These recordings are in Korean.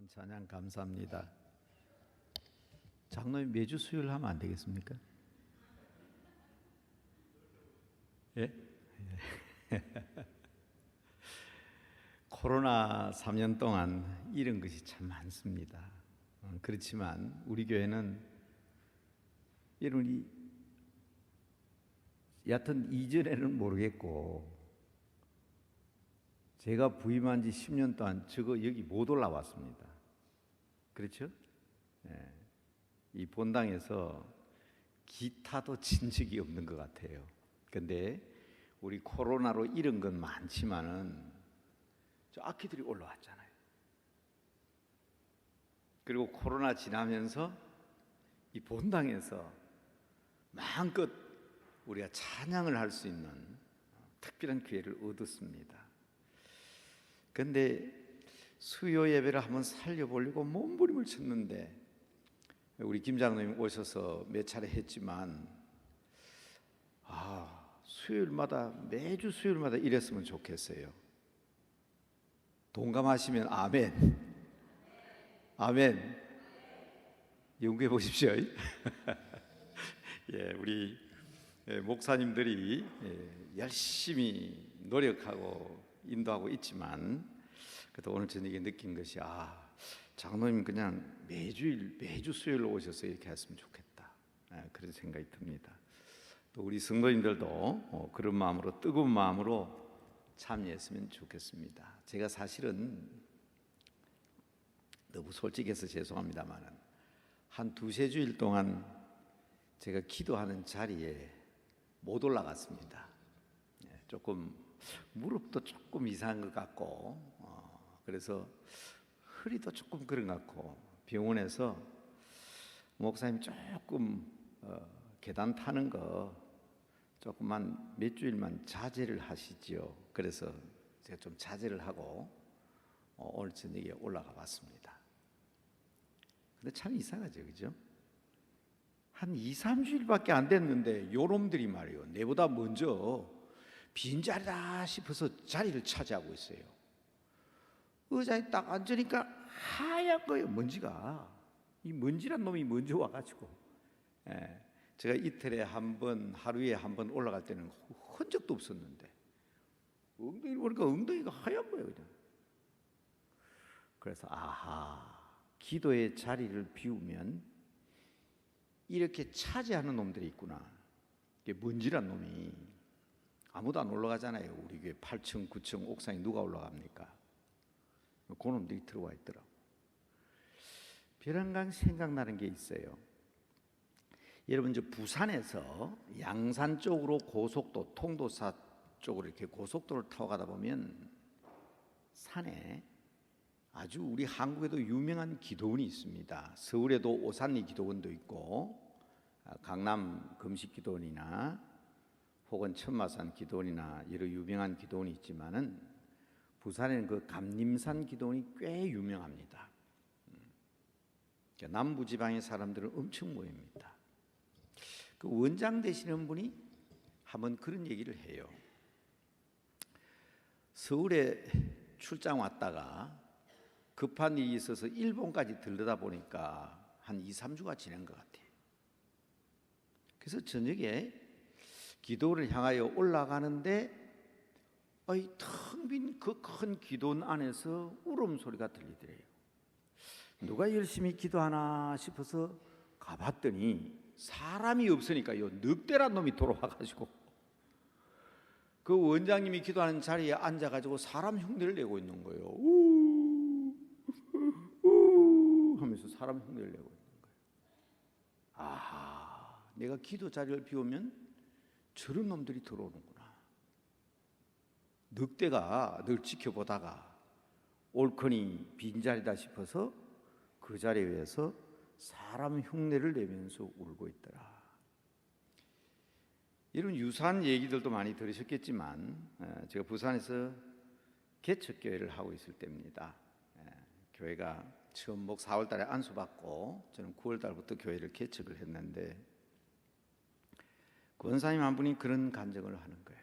아름다운 찬양 감사합니다. 장로님 매주 수요일 하면 안 되겠습니까? 예? 코로나 3년 동안 잃은 것이 참 많습니다. 그렇지만 우리 교회는 이런 여하튼 이전에는 모르겠고 제가 부임한 지 10년 동안 여기 못 올라왔습니다. 그렇죠? 예. 이 본당에서 기타도 친 적이 없는 것 같아요. 근데 우리 코로나로 잃은 건 많지만은 저 악기들이 올라왔잖아요. 그리고 코로나 지나면서 이 본당에서 마음껏 우리가 찬양을 할 수 있는 특별한 기회를 얻었습니다. 근데 수요 예배를 한번 살려보려고 몸부림을 쳤는데 우리 김 장로님 오셔서 몇 차례 했지만 매주 수요일마다 이랬으면 좋겠어요. 동감하시면 아멘. 아멘. 연구해 보십시오. 예, 우리 목사님들이 열심히 노력하고 인도하고 있지만 그래도 오늘 저녁에 느낀 것이 장로님 그냥 매주 수요일 오셔서 이렇게 했으면 좋겠다. 그런 생각이 듭니다. 또 우리 성도님들도 그런 마음으로 뜨거운 마음으로 참여했으면 좋겠습니다. 제가 사실은 너무 솔직해서 죄송합니다만 한 두세 주일 동안 제가 기도하는 자리에 못 올라갔습니다. 조금 무릎도 조금 이상한 것 같고 그래서 허리도 조금 그런 것 같고 병원에서 목사님 조금 계단 타는 거 조금만 몇 주일만 자제를 하시지요. 그래서 제가 좀 자제를 하고 오늘 저녁에 올라가 봤습니다. 근데 참 이상하죠, 그죠? 한 2, 3주일밖에 안 됐는데 요놈들이 말이에요, 내보다 먼저 빈자리다 싶어서 자리를 차지하고 있어요. 의자에 딱 앉으니까 하얀 거예요, 먼지가. 이 먼지란 놈이 먼저 와가지고 제가 이틀에 한 번, 하루에 한 번 올라갈 때는 흔적도 없었는데 엉덩이를 보니까 엉덩이가 하얀 거예요, 그냥. 그래서 기도의 자리를 비우면 이렇게 차지하는 놈들이 있구나. 이게 먼지란 놈이 아무도 안 올라가잖아요. 우리 교회 8층, 9층 옥상에 누가 올라갑니까? 그 놈들이 들어와 있더라고. 벼랑강 생각나는 게 있어요. 여러분, 부산에서 양산 쪽으로 고속도, 통도사 쪽으로 이렇게 고속도로를 타고 가다 보면 산에 아주 우리 한국에도 유명한 기도원이 있습니다. 서울에도 오산리 기도원도 있고 강남 금식기도원이나 혹은 천마산 기도원이나 여러 유명한 기도원이 있지만은 부산에는 그 감림산 기도원이 꽤 유명합니다. 남부지방의 사람들은 엄청 모입니다. 그 원장 되시는 분이 한번 그런 얘기를 해요. 서울에 출장 왔다가 급한 일이 있어서 일본까지 들르다 보니까 한 2, 3주가 지난 것 같아요. 그래서 저녁에 기도를 향하여 올라가는데 텅 빈 그 큰 기도원 안에서 울음소리가 들리더래요. 누가 열심히 기도하나 싶어서 가봤더니 사람이 없으니까요, 늑대란 놈이 돌아와가지고 그 원장님이 기도하는 자리에 앉아가지고 사람 흉내를 내고 있는 거예요. 우 하면서 사람 흉내를 내고 있는 거예요. 내가 기도 자리를 비우면 저런 놈들이 들어오는구나. 늑대가 늘 지켜보다가 옳거니 빈자리다 싶어서 그 자리에서 사람 흉내를 내면서 울고 있더라. 이런 유사한 얘기들도 많이 들으셨겠지만 제가 부산에서 개척교회를 하고 있을 때입니다. 교회가 처음 목 4월 달에 안수받고 저는 9월 달부터 교회를 개척을 했는데 권사님 한 분이 그런 간증을 하는 거예요.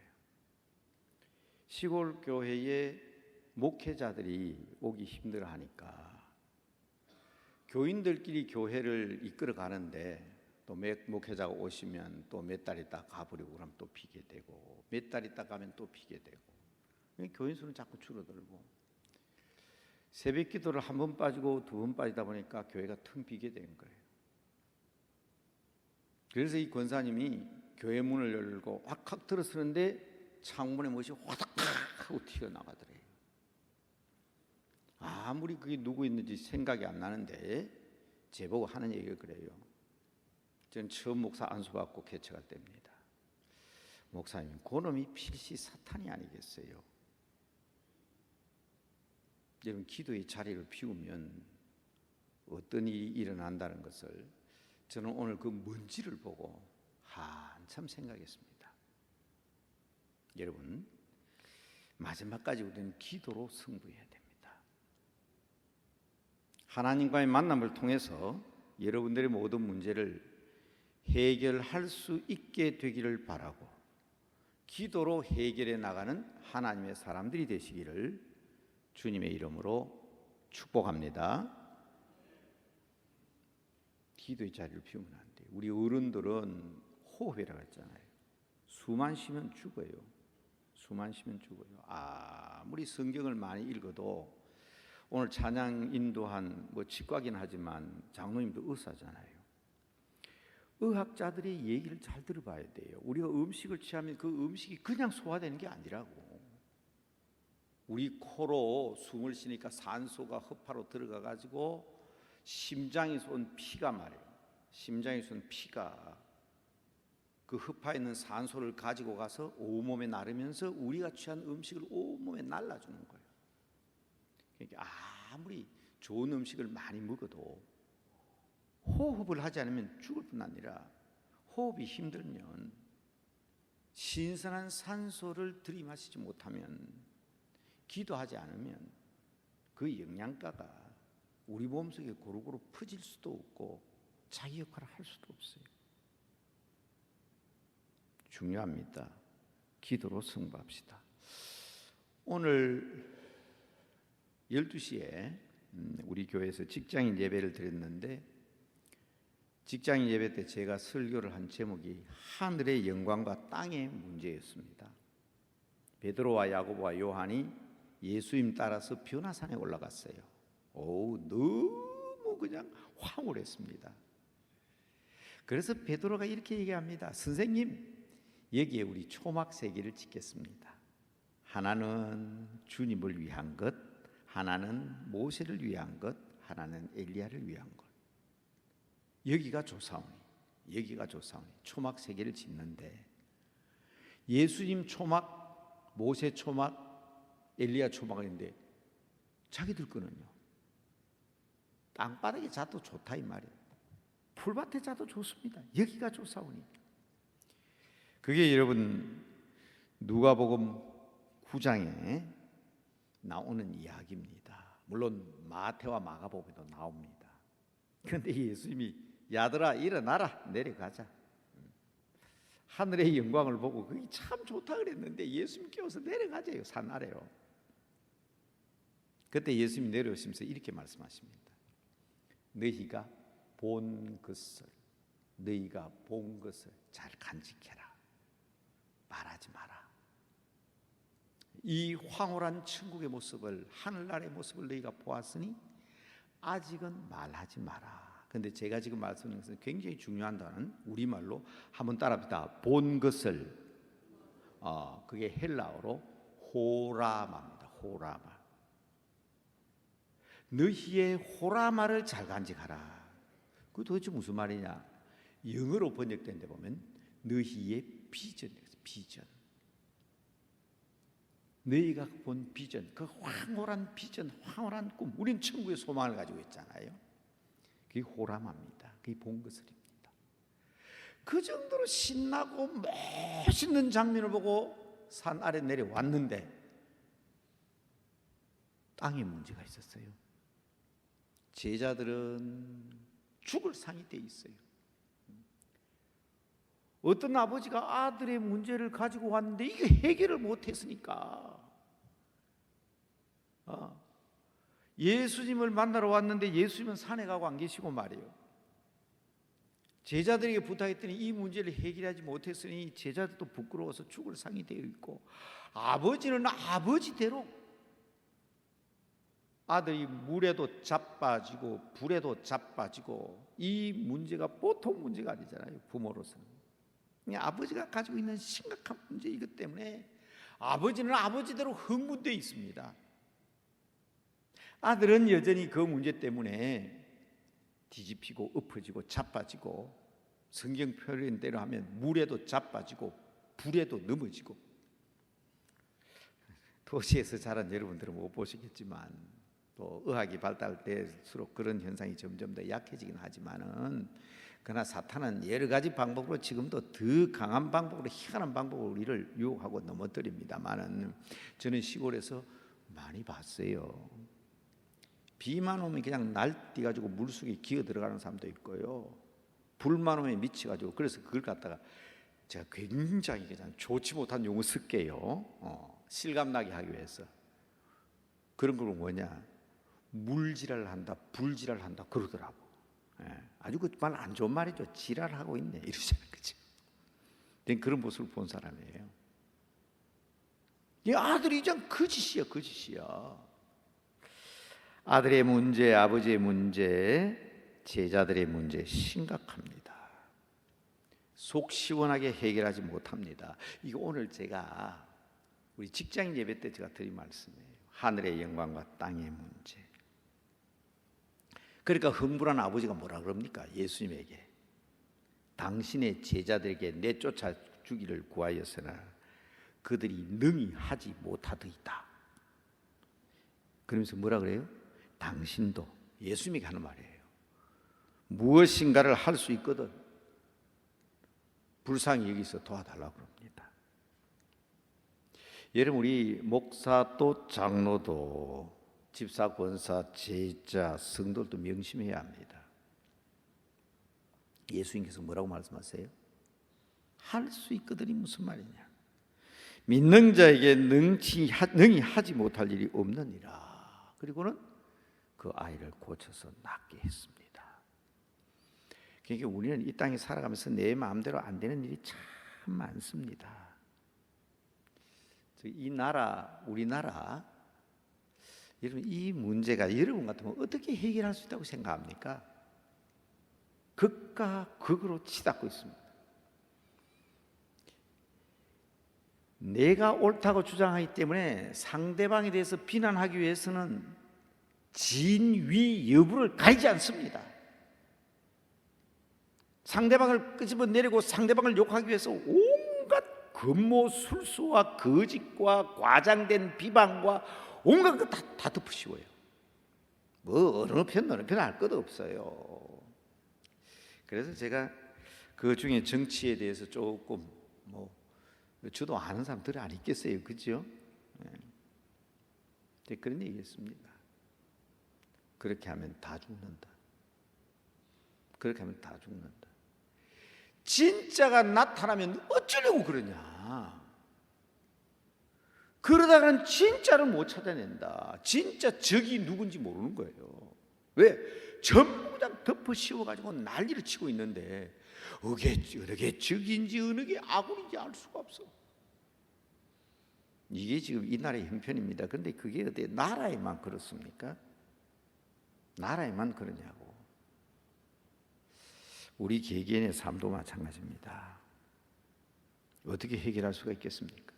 시골 교회에 목회자들이 오기 힘들어하니까 교인들끼리 교회를 이끌어 가는데 또 목회자가 오시면 또 몇 달 있다 가버리고 그럼 또 비게 되고 몇 달 있다 가면 또 비게 되고 교인 수는 자꾸 줄어들고 새벽 기도를 한 번 빠지고 두 번 빠지다 보니까 교회가 텅 비게 된 거예요. 그래서 이 권사님이 교회 문을 열고 확확 들어서는데 창문에 무엇이 화닥 하고 튀어나가더래요. 아무리 그게 누구 있는지 생각이 안 나는데 제보고 하는 얘기가 그래요. 저는 처음 목사 안수받고 개척할 때입니다. 목사님, 그놈이 필시 사탄이 아니겠어요? 여러분, 기도의 자리를 비우면 어떤 일이 일어난다는 것을 저는 오늘 그 먼지를 보고 한참 생각했습니다. 여러분, 마지막까지 우리는 기도로 승부해야 됩니다. 하나님과의 만남을 통해서 여러분들의 모든 문제를 해결할 수 있게 되기를 바라고 기도로 해결해 나가는 하나님의 사람들이 되시기를 주님의 이름으로 축복합니다. 기도의 자리를 비우면 안 돼요. 우리 어른들은 호흡이라고 했잖아요. 숨만 쉬면 죽어요. 숨만 쉬면 죽어요. 아무리 성경을 많이 읽어도 오늘 찬양 인도한 치과긴 하지만 장로님도 의사잖아요. 의학자들의 얘기를 잘 들어봐야 돼요. 우리가 음식을 취하면 그 음식이 그냥 소화되는 게 아니라고. 우리 코로 숨을 쉬니까 산소가 허파로 들어가 가지고 심장에서 온 피가 말이에요. 심장에서 온 피가 그 허파에 있는 산소를 가지고 가서 온몸에 나르면서 우리가 취한 음식을 온몸에 날라주는 거예요. 그러니까 아무리 좋은 음식을 많이 먹어도 호흡을 하지 않으면 죽을 뿐 아니라 호흡이 힘들면 신선한 산소를 들이마시지 못하면 기도하지 않으면 그 영양가가 우리 몸속에 고루고루 퍼질 수도 없고 자기 역할을 할 수도 없어요. 중요합니다. 기도로 승부합시다. 오늘 12시에 우리 교회에서 직장인 예배를 드렸는데 직장인 예배 때 제가 설교를 한 제목이 하늘의 영광과 땅의 문제였습니다. 베드로와 야고보와 요한이 예수님 따라서 변화산에 올라갔어요. 너무 그냥 황홀했습니다. 그래서 베드로가 이렇게 얘기합니다. 선생님, 여기에 우리 초막 세 개를 짓겠습니다. 하나는 주님을 위한 것, 하나는 모세를 위한 것, 하나는 엘리야를 위한 것. 여기가 조사오니, 여기가 조사오니 초막 세 개를 짓는데 예수님 초막, 모세 초막, 엘리야 초막이 있는데 자기들 거는요 땅바닥에 자도 좋다 이 말이에요. 풀밭에 자도 좋습니다. 여기가 조사오니. 그게 여러분 누가복음 9장에 나오는 이야기입니다. 물론 마태와 마가복음에도 나옵니다. 그런데 예수님이 야들아 일어나라 내려가자. 하늘의 영광을 보고 그게 참 좋다 그랬는데 예수님 깨워서 내려가자요. 산 아래로. 그때 예수님이 내려오시면서 이렇게 말씀하십니다. 너희가 본 것을 잘 간직해라. 말하지 마라. 이 황홀한 천국의 모습을, 하늘나라의 모습을 너희가 보았으니 아직은 말하지 마라. 그런데 제가 지금 말씀드리는 것은 굉장히 중요한 단어는 우리말로 한번 따라합시다. 본 것을 그게 헬라어로 호라마입니다. 호라마. 너희의 호라마를 잘 간직하라. 그 도대체 무슨 말이냐? 영어로 번역된 데 보면 너희의 비전이에요. 비전. 너희가 본 비전, 그 황홀한 비전, 황홀한 꿈. 우리는 천국의 소망을 가지고 있잖아요. 그게 호라마입니다. 그게 본 것을입니다. 그 정도로 신나고 멋있는 장면을 보고 산 아래 내려왔는데 땅에 문제가 있었어요. 제자들은 죽을 상이 돼 있어요. 어떤 아버지가 아들의 문제를 가지고 왔는데 이게 해결을 못했으니까 예수님을 만나러 왔는데 예수님은 산에 가고 안 계시고 말이에요. 제자들에게 부탁했더니 이 문제를 해결하지 못했으니 제자들도 부끄러워서 죽을 상이 되어 있고, 아버지는 아버지대로 아들이 물에도 자빠지고 불에도 자빠지고, 이 문제가 보통 문제가 아니잖아요. 부모로서는 아버지가 가지고 있는 심각한 문제, 이것 때문에 아버지는 아버지대로 흥분되어 있습니다. 아들은 여전히 그 문제 때문에 뒤집히고 엎어지고 자빠지고, 성경 표현대로 하면 물에도 자빠지고 불에도 넘어지고. 도시에서 자란 여러분들은 못 보시겠지만, 또 의학이 발달될수록 그런 현상이 점점 더 약해지긴 하지만은, 그러나 사탄은 여러 가지 방법으로 지금도 더 강한 방법으로, 희한한 방법으로 우리를 유혹하고 넘어뜨립니다만은, 저는 시골에서 많이 봤어요. 비만 오면 그냥 날뛰가지고 물속에 기어 들어가는 사람도 있고요. 불만 오면 미쳐가지고, 그래서 그걸 갖다가 제가 굉장히 그냥 좋지 못한 용어 쓸게요. 실감나게 하기 위해서. 그런 걸 뭐냐, 물지랄 한다, 불지랄 한다 그러더라고. 아주 그 말 안 좋은 말이죠. 지랄하고 있네 이러잖아요, 그죠? 그런 모습을 본 사람이에요. 이 아들이 그냥 거짓이야. 아들의 문제, 아버지의 문제, 제자들의 문제 심각합니다. 속 시원하게 해결하지 못합니다. 이거 오늘 제가 우리 직장인 예배 때 제가 드린 말씀이에요. 하늘의 영광과 땅의 문제. 그러니까 흥분한 아버지가 뭐라 그럽니까? 예수님에게 당신의 제자들에게 내쫓아 주기를 구하였으나 그들이 능히 하지 못하더이다. 그러면서 뭐라 그래요? 당신도, 예수님이 하는 말이에요, 무엇인가를 할 수 있거든 불쌍히 여기서 도와달라고 그럽니다. 여러분, 우리 목사도 장로도 집사, 권사, 제자, 성도들도 명심해야 합니다. 예수님께서 뭐라고 말씀하세요? 할 수 있거든이 무슨 말이냐? 믿는 자에게 능히 하지 못할 일이 없느니라. 그리고는 그 아이를 고쳐서 낫게 했습니다. 그러니까 우리는 이 땅에 살아가면서 내 마음대로 안 되는 일이 참 많습니다. 이 나라, 우리나라, 여러분, 이 문제가 여러분 같으면 어떻게 해결할 수 있다고 생각합니까? 극과 극으로 치닫고 있습니다. 내가 옳다고 주장하기 때문에 상대방에 대해서 비난하기 위해서는 진위 여부를 가리지 않습니다. 상대방을 끄집어내리고 상대방을 욕하기 위해서 온갖 금모술수와 거짓과 과장된 비방과 온갖 것 다 덮으시고요. 뭐 어느 편 할 것도 없어요. 그래서 제가 그 중에 정치에 대해서 조금 저도 아는 사람들이 안 있겠어요, 그죠? 그런 얘기했습니다. 그렇게 하면 다 죽는다. 그렇게 하면 다 죽는다. 진짜가 나타나면 어쩌려고 그러냐? 그러다가는 진짜를 못 찾아낸다. 진짜 적이 누군지 모르는 거예요. 왜? 전부 다 덮어 씌워가지고 난리를 치고 있는데 어느 게 적인지 어느 게 아군인지 알 수가 없어. 이게 지금 이 나라의 형편입니다. 그런데 그게 어디 나라에만 그렇습니까? 나라에만 그러냐고. 우리 개개인의 삶도 마찬가지입니다. 어떻게 해결할 수가 있겠습니까?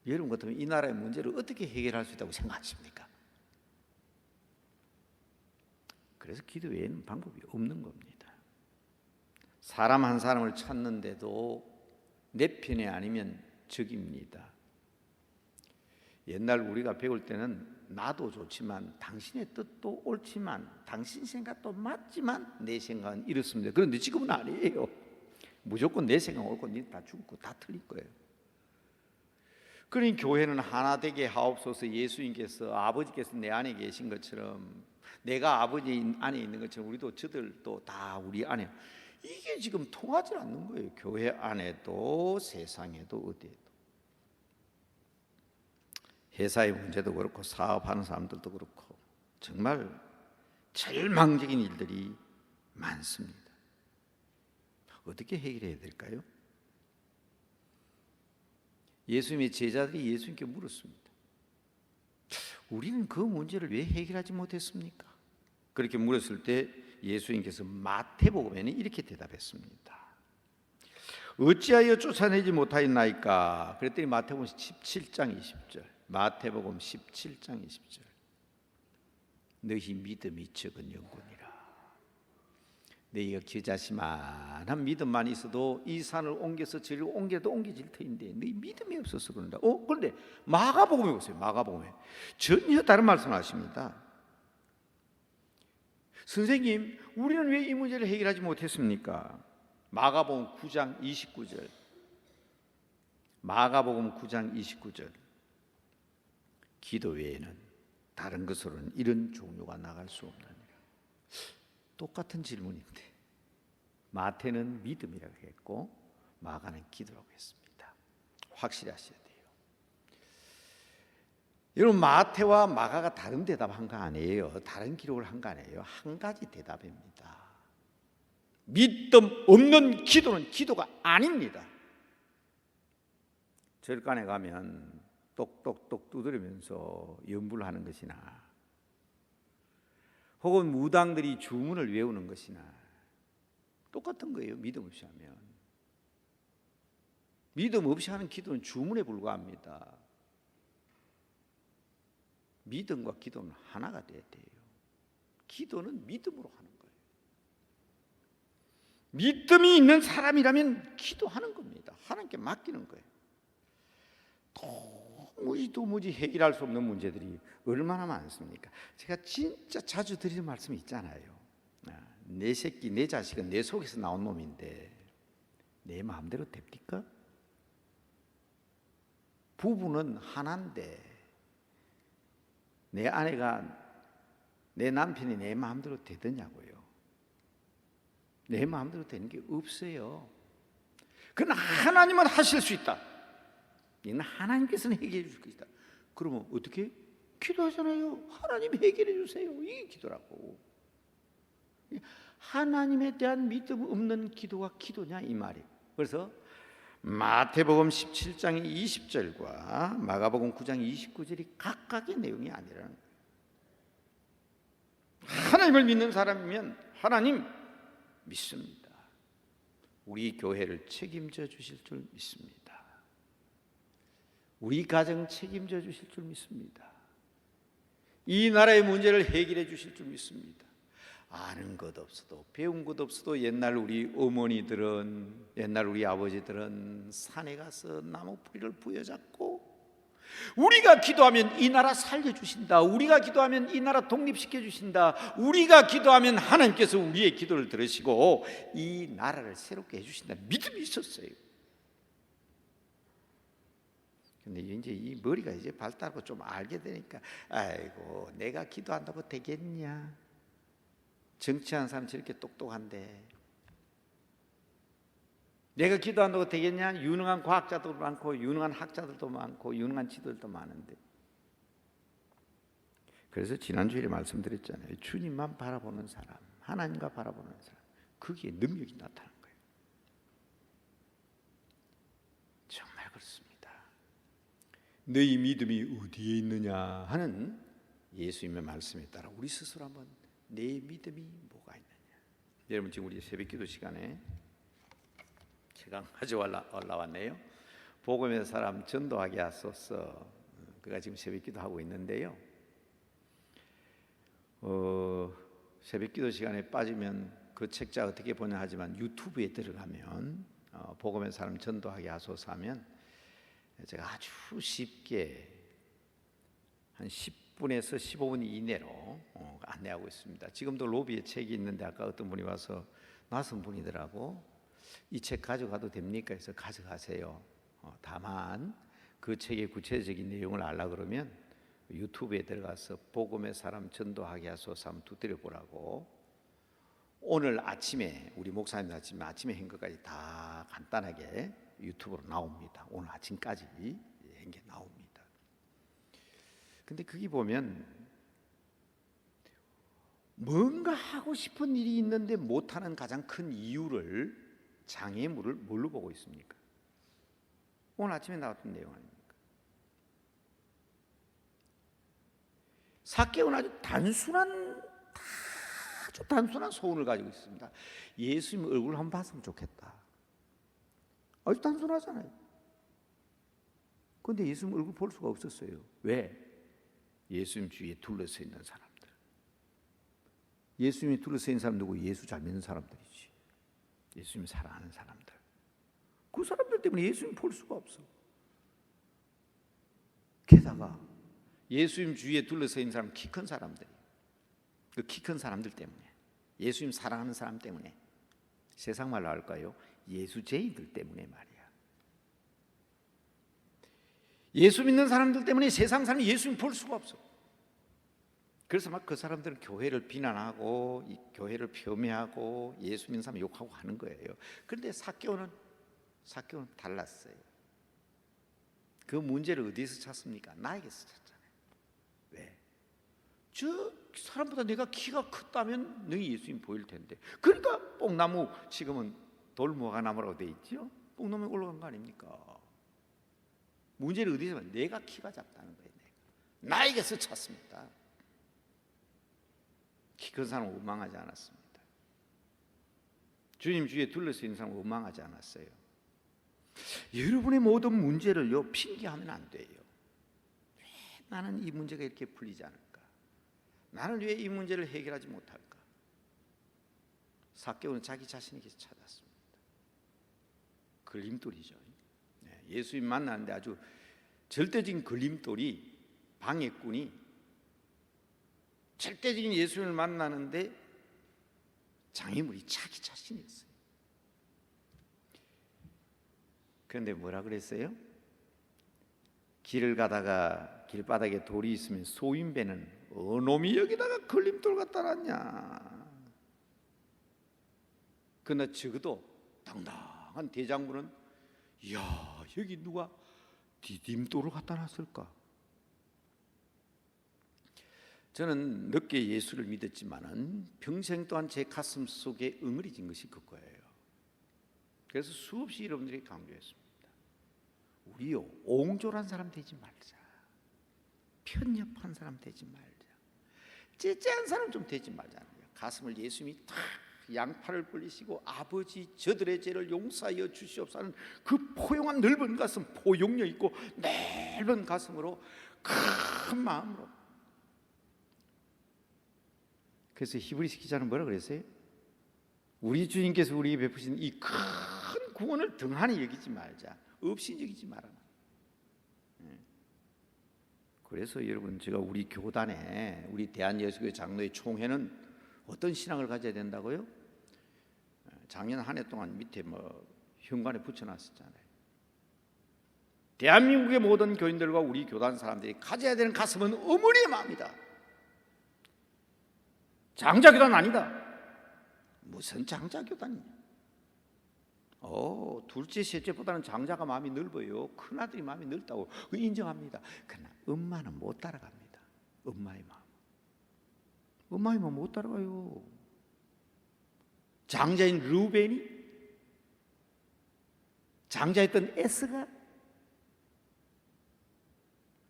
여러분 같으면 이 나라의 문제를 어떻게 해결할 수 있다고 생각하십니까? 그래서 기도 외에는 방법이 없는 겁니다. 사람 한 사람을 찾는데도 내 편이 아니면 적입니다. 옛날 우리가 배울 때는 나도 좋지만 당신의 뜻도 옳지만 당신 생각도 맞지만 내 생각은 이렇습니다. 그런데 지금은 아니에요. 무조건 내 생각 옳고 니 다 죽고 다 틀릴 거예요. 그러니 교회는 하나 되게 하옵소서. 예수님께서, 아버지께서 내 안에 계신 것처럼, 내가 아버지 안에 있는 것처럼 우리도 저들도 다 우리 안에, 이게 지금 통하지 않는 거예요. 교회 안에도 세상에도 어디에도. 회사의 문제도 그렇고 사업하는 사람들도 그렇고 정말 절망적인 일들이 많습니다. 어떻게 해결해야 될까요? 예수님의 제자들이 예수님께 물었습니다. 우리는 그 문제를 왜 해결하지 못했습니까? 그렇게 물었을 때 예수님께서 마태복음에는 이렇게 대답했습니다. 어찌하여 쫓아내지 못하였나이까? 그랬더니 마태복음 17장 20절, 마태복음 17장 20절, 너희 믿음이 적은 영혼이라. 너희가 겨자씨만한 믿음만 있어도 이 산을 옮겨서 저리로 옮겨도 옮겨질 터인데 너희 믿음이 없어서 그런다. 그런데 마가복음에 보세요. 마가복음에 전혀 다른 말씀을 하십니다. 선생님, 우리는 왜 이 문제를 해결하지 못했습니까? 마가복음 9장 29절, 마가복음 9장 29절, 기도 외에는 다른 것으로는 이런 종류가 나갈 수 없느니라. 똑같은 질문인데 마태는 믿음이라고 했고 마가는 기도라고 했습니다. 확실히 하셔야 돼요. 여러분, 마태와 마가가 다른 대답한 거 아니에요. 다른 기록을 한 거 아니에요. 한 가지 대답입니다. 믿음 없는 기도는 기도가 아닙니다. 절간에 가면 똑똑똑 두드리면서 연불을 하는 것이나 혹은 무당들이 주문을 외우는 것이나 똑같은 거예요. 믿음 없이 하면. 믿음 없이 하는 기도는 주문에 불과합니다. 믿음과 기도는 하나가 돼야 돼요. 기도는 믿음으로 하는 거예요. 믿음이 있는 사람이라면 기도하는 겁니다. 하나님께 맡기는 거예요. 도무지 해결할 수 없는 문제들이 얼마나 많습니까? 제가 진짜 자주 드리는 말씀이 있잖아요. 내 새끼, 내 자식은 내 속에서 나온 놈인데 내 마음대로 됩니까? 부부는 하나인데 내 아내가, 내 남편이 내 마음대로 되더냐고요. 내 마음대로 되는 게 없어요. 그러나 하나님은 하실 수 있다. 이는 하나님께서는 해결해 주실 것이다. 그러면 어떻게? 기도하잖아요. 하나님 해결해 주세요. 이게 기도라고. 하나님에 대한 믿음 없는 기도가 기도냐 이 말이에요. 그래서 마태복음 17장 20절과 마가복음 9장 29절이 각각의 내용이 아니라는 거예요. 하나님을 믿는 사람이면 하나님 믿습니다. 우리 교회를 책임져 주실 줄 믿습니다. 우리 가정 책임져 주실 줄 믿습니다. 이 나라의 문제를 해결해 주실 줄 믿습니다. 아는 것 없어도 배운 것 없어도 옛날 우리 어머니들은, 옛날 우리 아버지들은 산에 가서 나무 뿌리를 부여잡고 우리가 기도하면 이 나라 살려주신다, 우리가 기도하면 이 나라 독립시켜 주신다, 우리가 기도하면 하나님께서 우리의 기도를 들으시고 이 나라를 새롭게 해주신다 믿음이 있었어요. 근데 이제 이 머리가 이제 발달하고 좀 알게 되니까 아이고 내가 기도한다고 되겠냐, 정치하는 사람 저렇게 똑똑한데 내가 기도한다고 되겠냐? 유능한 과학자도 많고 유능한 학자들도 많고 유능한 지도들도 많은데. 그래서 지난주에 말씀드렸잖아요. 주님만 바라보는 사람, 하나님과 바라보는 사람, 거기에 능력이 나타나는 거예요. 정말 그렇습니다. 너희 믿음이 어디에 있느냐 하는 예수님의 말씀에 따라 우리 스스로 한번 내 믿음이 뭐가 있느냐. 여러분, 지금 우리 새벽기도 시간에 제가 가져와 올라왔네요. 복음의 사람 전도하게 하소서. 그가 지금 새벽기도 하고 있는데요. 새벽기도 시간에 빠지면 그 책자 어떻게 보냐 하지만 유튜브에 들어가면 복음의 사람 전도하게 하소서 하면 제가 아주 쉽게 한 10분에서 15분 이내로 안내하고 있습니다. 지금도 로비에 책이 있는데 아까 어떤 분이 와서 낯선 분이더라고. 이 책 가져가도 됩니까? 해서 가져가세요. 다만 그 책의 구체적인 내용을 알라 그러면 유튜브에 들어가서 복음의 사람 전도하게 하소서 한번 두드려 보라고. 오늘 아침에 우리 목사님 아침에 한 것까지 다 간단하게 유튜브로 나옵니다. 오늘 아침까지 한 게 나옵니다. 근데 거기 보면 뭔가 하고 싶은 일이 있는데 못하는 가장 큰 이유를 장애물을 뭘로 보고 있습니까? 오늘 아침에 나왔던 내용 아닙니까? 삭개오는 아주 단순한 소원을 가지고 있습니다. 예수님 얼굴 한번 봤으면 좋겠다. 아주 단순하잖아요. 그런데 예수님 얼굴 볼 수가 없었어요. 왜? 예수님 주위에 둘러서 있는 사람들. 예수님이 둘러서 있는 사람 누구? 예수 잘 믿는 사람들이지. 예수님 사랑하는 사람들. 그 사람들 때문에 예수님 볼 수가 없어. 게다가 예수님 주위에 둘러서 있는 사람, 키 큰 사람들이, 그 키 큰 사람들 때문에, 예수님 사랑하는 사람 때문에, 세상 말로 할까요? 예수제이들 때문에 말이야. 예수 믿는 사람들 때문에 세상 사람이 예수님 볼 수가 없어. 그래서 막 그 사람들은 교회를 비난하고 이 교회를 폄훼하고 예수 믿는 사람 욕하고 하는 거예요. 그런데 삭개오는 달랐어요. 그 문제를 어디서 찾습니까? 나에게서 찾잖아요. 왜? 저 사람보다 내가 키가 컸다면 너희 예수님 보일 텐데. 그러니까 뽕나무, 지금은 돌무화과나무라고 돼 있죠. 뽕나무에 올라간 거 아닙니까? 문제를 어디서 봐? 내가 키가 작다는 거예요. 나에게서 찾습니다. 키 큰 사람은 원망하지 않았습니다. 주님 주위에 둘러서 있는 사람은 원망하지 않았어요. 여러분의 모든 문제를요 핑계하면 안 돼요. 왜 나는 이 문제가 이렇게 풀리지 않을까? 나는 왜 이 문제를 해결하지 못할까? 삭개오는 자기 자신에게 찾았습니다. 걸림돌이죠. 예수님 만나는데 아주 절대적인 걸림돌이, 방해꾼이 절대적인 예수님을 만나는데 장애물이 자기 자신이었어요. 그런데 뭐라 그랬어요? 길을 가다가 길바닥에 돌이 있으면 소인배는 놈이 여기다가 걸림돌 갖다 놨냐. 그러나 적어도 당당한 대장부는 이야, 여기 누가 디딤돌을 갖다 놨을까? 저는 늦게 예수를 믿었지만은 평생 동안 제 가슴 속에 응어리진 것이 그거예요. 그래서 수없이 여러분들이 강조했습니다. 우리요, 옹졸한 사람 되지 말자. 편협한 사람 되지 말자. 째째한 사람 좀 되지 말자. 가슴을 예수님이 탁 양팔을 벌리시고 아버지 저들의 죄를 용서하여 주시옵소서 하는 그 포용한 넓은 가슴, 포용력 있고 넓은 가슴으로, 큰 마음으로. 그래서 히브리서 기자는 뭐라 그랬어요? 우리 주님께서 우리에게 베푸신 이 큰 구원을 등한히 여기지 말자. 없이 여기지 말아라. 그래서 여러분, 제가 우리 교단에, 우리 대한예수교회 장로의 총회는 어떤 신앙을 가져야 된다고요? 작년 한 해 동안 밑에 현관에 붙여놨었잖아요. 대한민국의 모든 교인들과 우리 교단 사람들이 가져야 되는 가슴은 어머니의 마음이다. 장자교단 아니다. 무슨 장자교단이냐? 둘째, 셋째보다는 장자가 마음이 넓어요. 큰아들이 마음이 넓다고 인정합니다. 그러나 엄마는 못 따라갑니다. 엄마의 마음 못 따라가요. 장자인 르우벤이, 장자였던 에스가,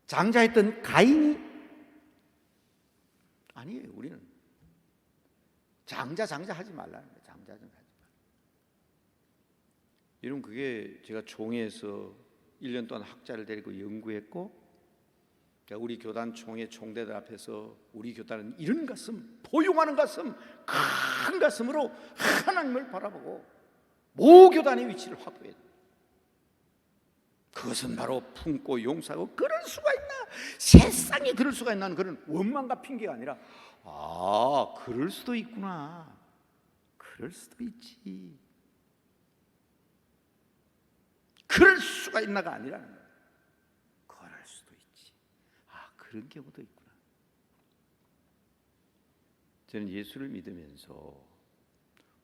장자였던 가인이 아니에요. 우리는 장자 하지 말라는 거예요. 장자 좀 하지 말라. 여러분, 그게 제가 총회에서 1년 동안 학자를 데리고 연구했고, 우리 교단 총회 총대들 앞에서 우리 교단은 이런 가슴, 포용하는 가슴, 큰 가슴으로 하나님을 바라보고 모교단의 위치를 확보해야 돼요. 그것은 바로 품고 용서하고. 그럴 수가 있나? 세상에 그럴 수가 있나? 그런 원망과 핑계가 아니라, 그럴 수도 있구나. 그럴 수도 있지. 그럴 수가 있나가 아니라는 거예요. 그럴 수도 있지. 그런 경우도 있구나. 저는 예수를 믿으면서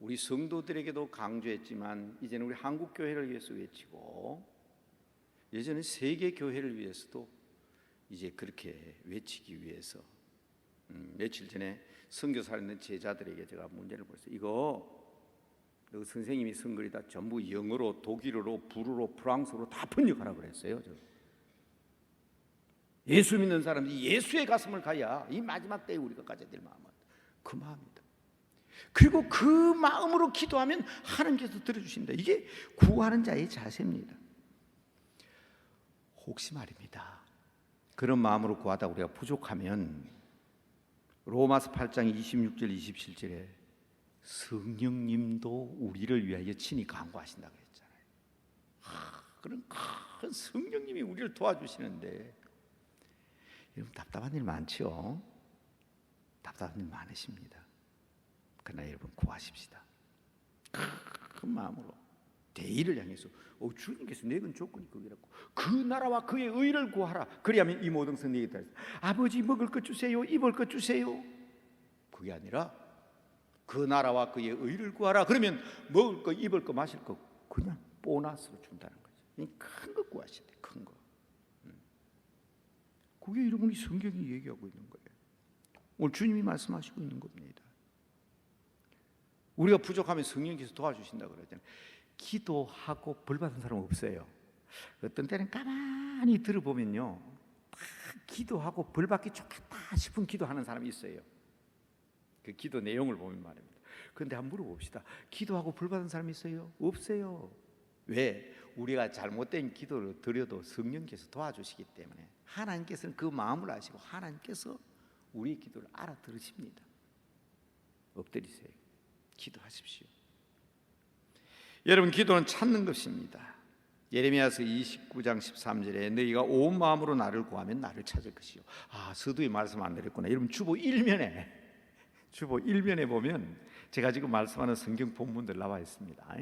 우리 성도들에게도 강조했지만, 이제는 우리 한국 교회를 위해서 외치고, 예전에 세계 교회를 위해서도 이제 그렇게 외치기 위해서 며칠 전에 선교사에 있는 제자들에게 제가 문제를 보였어요. 이거 너 선생님이 쓴 글이 다 전부 영어로, 독일어로, 불어로, 프랑스어로 다 번역하라고 그랬어요. 예수 믿는 사람이 예수의 가슴을 가야 이 마지막 때에 우리가 가져야 될 마음은 그 마음입니다. 그리고 그 마음으로 기도하면 하나님께서 들어주신다. 이게 구하는 자의 자세입니다. 혹시 말입니다, 그런 마음으로 구하다 우리가 부족하면 로마서 8장 26절 27절에 성령님도 우리를 위하여 친히 간구하신다고 했잖아요. 그런 큰 성령님이 우리를 도와주시는데 여러분 답답한 일 많죠? 답답한 일 많으십니다. 그러나 여러분 구하십시다. 큰 마음으로 대의를 향해서 주님께서 내건 조건이 거기라고 그 나라와 그의 의를 구하라. 그리하면 이 모든 것은 내게 있다. 아버지 먹을 것 주세요, 입을 것 주세요. 그게 아니라 그 나라와 그의 의를 구하라. 그러면 먹을 거, 입을 거, 마실 거 그냥 보너스로 준다는 거죠. 큰 거 구하시대. 큰 거. 그게 여러분이 성경이 얘기하고 있는 거예요. 오늘 주님이 말씀하시고 있는 겁니다. 우리가 부족하면 성령께서 도와주신다고 그러잖아요. 기도하고 벌 받은 사람 없어요. 어떤 때는 가만히 들어보면요, 기도하고 벌 받기 좋겠다 싶은 기도하는 사람이 있어요. 그 기도 내용을 보면 말입니다. 그런데 한번 물어봅시다. 기도하고 벌 받은 사람이 있어요? 없어요. 왜? 우리가 잘못된 기도를 드려도 성령께서 도와주시기 때문에 하나님께서는 그 마음을 아시고 하나님께서 우리의 기도를 알아들으십니다. 엎드리세요. 기도하십시오. 여러분, 기도는 찾는 것입니다. 예레미야서 29장 13절에 너희가 온 마음으로 나를 구하면 나를 찾을 것이요. 서두에 말씀 안 드렸구나. 여러분, 주보 1면에 보면 제가 지금 말씀하는 성경 본문들 나와 있습니다.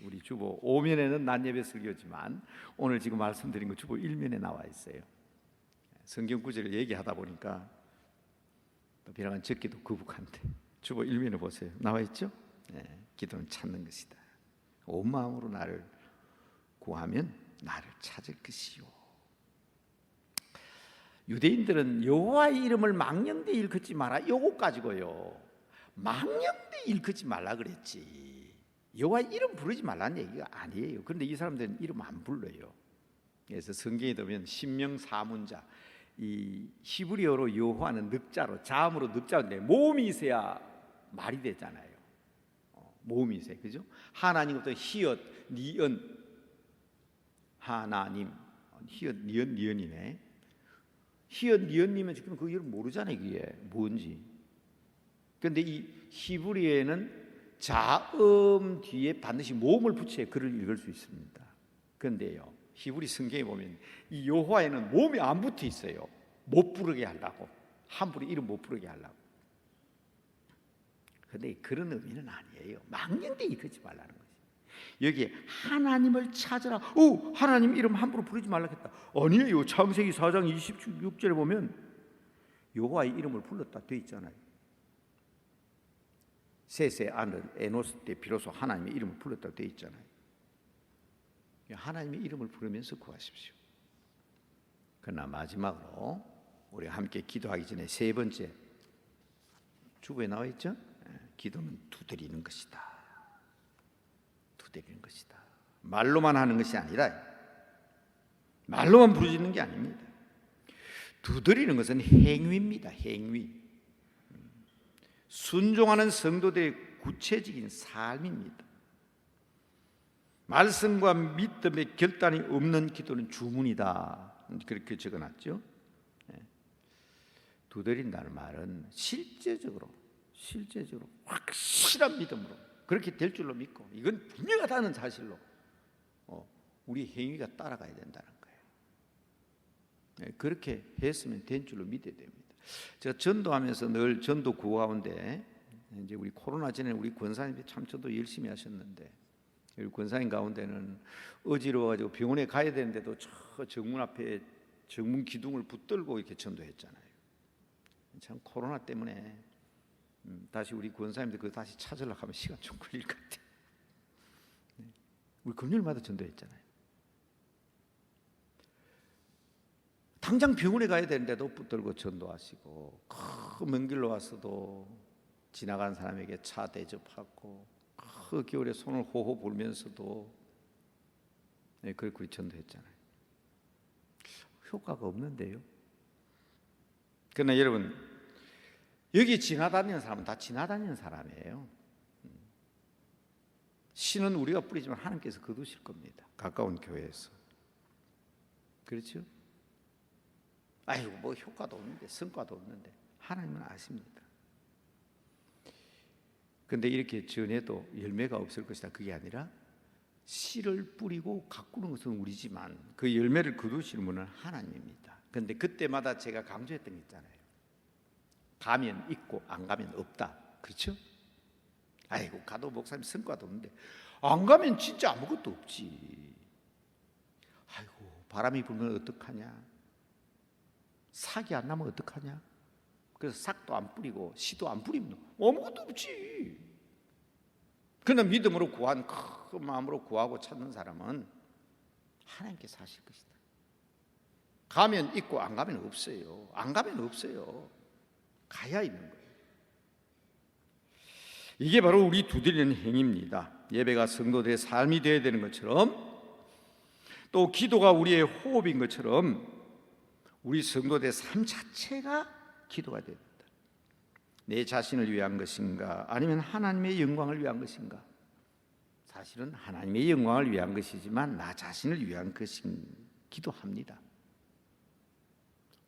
우리 주보 5면에는 낮예배 설교지만 오늘 지금 말씀드린 거 주보 1면에 나와 있어요. 성경 구절을 얘기하다 보니까 또 비랑은 적기도 거북한데 주보 1면에 보세요. 나와 있죠? 기도는 찾는 것이다. 온 마음으로 나를 구하면 나를 찾을 것이요. 유대인들은 여호와의 이름을 망령되이 일컫지 마라. 요거 가지고요, 망령되이 일컫지 말라 그랬지 여호와의 이름 부르지 말라는 얘기가 아니에요. 그런데 이 사람들은 이름 안 불러요. 그래서 성경에 보면 신명 사문자, 이 히브리어로 여호와는 늑자로, 자음으로 늑자인데 모음이 있어야 말이 되잖아요. 모음이 있어요, 그죠? 하나님부터 히읗, 니은, 하나님, 히읗, 니은, 니은이네. 히읗, 니은이면 지금 그 이름 모르잖아요, 그게 뭔지. 그런데 이 히브리어에는 자음 뒤에 반드시 모음을 붙여야 글을 읽을 수 있습니다. 그런데요, 히브리 성경에 보면 이 여호와에는 모음이 안 붙어 있어요. 못 부르게 하려고, 함부로 이름 못 부르게 하려고. 그런데 그런 의미는 아니에요. 망령되이 일컫지 말라는 거지. 여기에 하나님을 찾으라. 하나님 이름 함부로 부르지 말라겠다. 아니에요. 창세기 4장 26절에 보면 여호와의 이름을 불렀다 돼 있잖아요. 셋의 아들 에노스 때 비로소 하나님의 이름을 불렀다 돼 있잖아요. 하나님의 이름을 부르면서 구하십시오. 그러나 마지막으로 우리 함께 기도하기 전에 세 번째 주보에 나와 있죠? 기도는 두드리는 것이다. 두드리는 것이다. 말로만 하는 것이 아니라, 말로만 부르짖는 게 아닙니다. 두드리는 것은 행위입니다. 행위. 순종하는 성도들의 구체적인 삶입니다. 말씀과 믿음의 결단이 없는 기도는 주문이다. 그렇게 적어놨죠. 두드린다는 말은 실제적으로 확실한 믿음으로 그렇게 될 줄로 믿고, 이건 분명하다는 사실로 우리 행위가 따라가야 된다는 거예요. 그렇게 했으면 된 줄로 믿어야 됩니다. 제가 전도하면서 늘 전도 구호 가운데, 이제 우리 코로나 전에 우리 권사님이 참 전도 열심히 하셨는데, 우리 권사님 가운데는 어지러워가지고 병원에 가야 되는데도 저 정문 앞에 정문 기둥을 붙들고 이렇게 전도했잖아요. 참 코로나 때문에 다시 우리 권사님들 그거 다시 찾으려고 하면 시간 좀 걸릴 것 같아요. 우리 금요일마다 전도했잖아요. 당장 병원에 가야 되는데도 붙들고 전도하시고, 그 먼 길로 와서도 지나가는 사람에게 차 대접하고, 그 겨울에 손을 호호 불면서도 그렇게 전도했잖아요. 효과가 없는데요. 그러나 여러분, 여기 지나다니는 사람은 다 지나다니는 사람이에요. 씨는 우리가 뿌리지만 하나님께서 거두실 겁니다. 가까운 교회에서. 그렇죠? 아이고 뭐 효과도 없는데, 성과도 없는데, 하나님은 아십니다. 그런데 이렇게 전해도 열매가 없을 것이다, 그게 아니라 씨를 뿌리고 가꾸는 것은 우리지만 그 열매를 거두시는 분은 하나님입니다. 그런데 그때마다 제가 강조했던 게 있잖아요. 가면 있고 안 가면 없다. 그렇죠? 아이고 가도 목사님 성과도 없는데, 안 가면 진짜 아무것도 없지. 아이고 바람이 불면 어떡하냐, 삭이 안 나면 어떡하냐. 그래서 삭도 안 뿌리고 씨도 안 뿌리면 아무것도 없지. 그러나 믿음으로 구한 큰 마음으로 구하고 찾는 사람은 하나님께서 하실 것이다. 가면 있고 안 가면 없어요. 안 가면 없어요. 가야 있는 거예요. 이게 바로 우리 두드리는 행위입니다. 예배가 성도들의 삶이 되어야 되는 것처럼, 또 기도가 우리의 호흡인 것처럼 우리 성도들의 삶 자체가 기도가 됩니다. 내 자신을 위한 것인가, 아니면 하나님의 영광을 위한 것인가? 사실은 하나님의 영광을 위한 것이지만 나 자신을 위한 것이기도 합니다.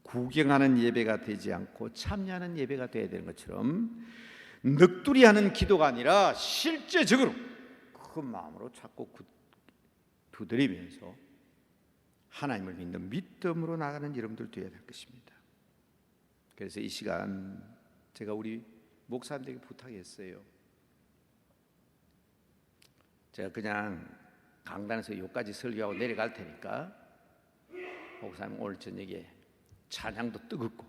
구경하는 예배가 되지 않고 참여하는 예배가 되어야 되는 것처럼, 넋두리 하는 기도가 아니라 실제적으로 큰 마음으로 자꾸 두드리면서 하나님을 믿는 믿음으로 나가는 여러분들 되어야 될 것입니다. 그래서 이 시간 제가 우리 목사님들에게 부탁했어요. 제가 그냥 강단에서 여기까지 설교하고 내려갈 테니까 목사님 오늘 저녁에 찬양도 뜨겁고,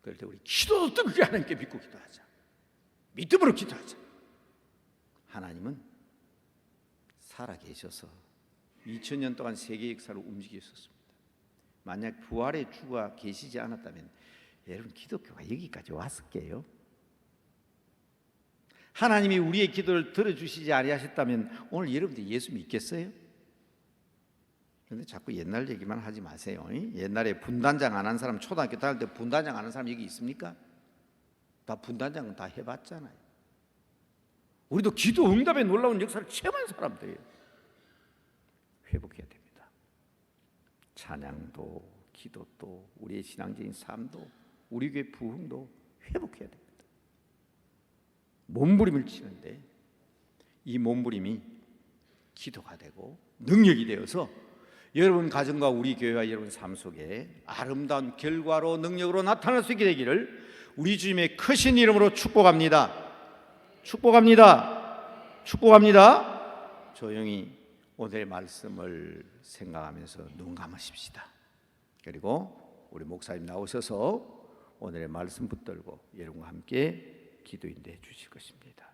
그럴 때 우리 기도도 뜨겁게 하나님께 믿고 기도하자. 믿음으로 기도하자. 하나님은 살아계셔서 2000년 동안 세계 역사를 움직이셨습니다. 만약 부활의 주가 계시지 않았다면 여러분 기독교가 여기까지 왔을게요. 하나님이 우리의 기도를 들어주시지 아니하셨다면 오늘 여러분들이 예수 믿겠어요? 그런데 자꾸 옛날 얘기만 하지 마세요. 옛날에 분단장 안 한 사람, 초등학교 다닐 때 분단장 안 한 사람 여기 있습니까? 다 분단장은 다 해봤잖아요. 우리도 기도 응답에 놀라운 역사를 체험한 사람들이에요. 회복해야 됩니다. 찬양도, 기도도, 우리의 신앙적인 삶도, 우리 교회 부흥도 회복해야 됩니다. 몸부림을 치는데 이 몸부림이 기도가 되고 능력이 되어서 여러분 가정과 우리 교회와 여러분 삶 속에 아름다운 결과로 능력으로 나타날 수 있게 되기를 우리 주님의 크신 이름으로 축복합니다. 축복합니다. 축복합니다. 조용히 오늘의 말씀을 생각하면서 눈 감으십시다. 그리고 우리 목사님 나오셔서 오늘의 말씀 붙들고 여러분과 함께 기도 인도해 주실 것입니다.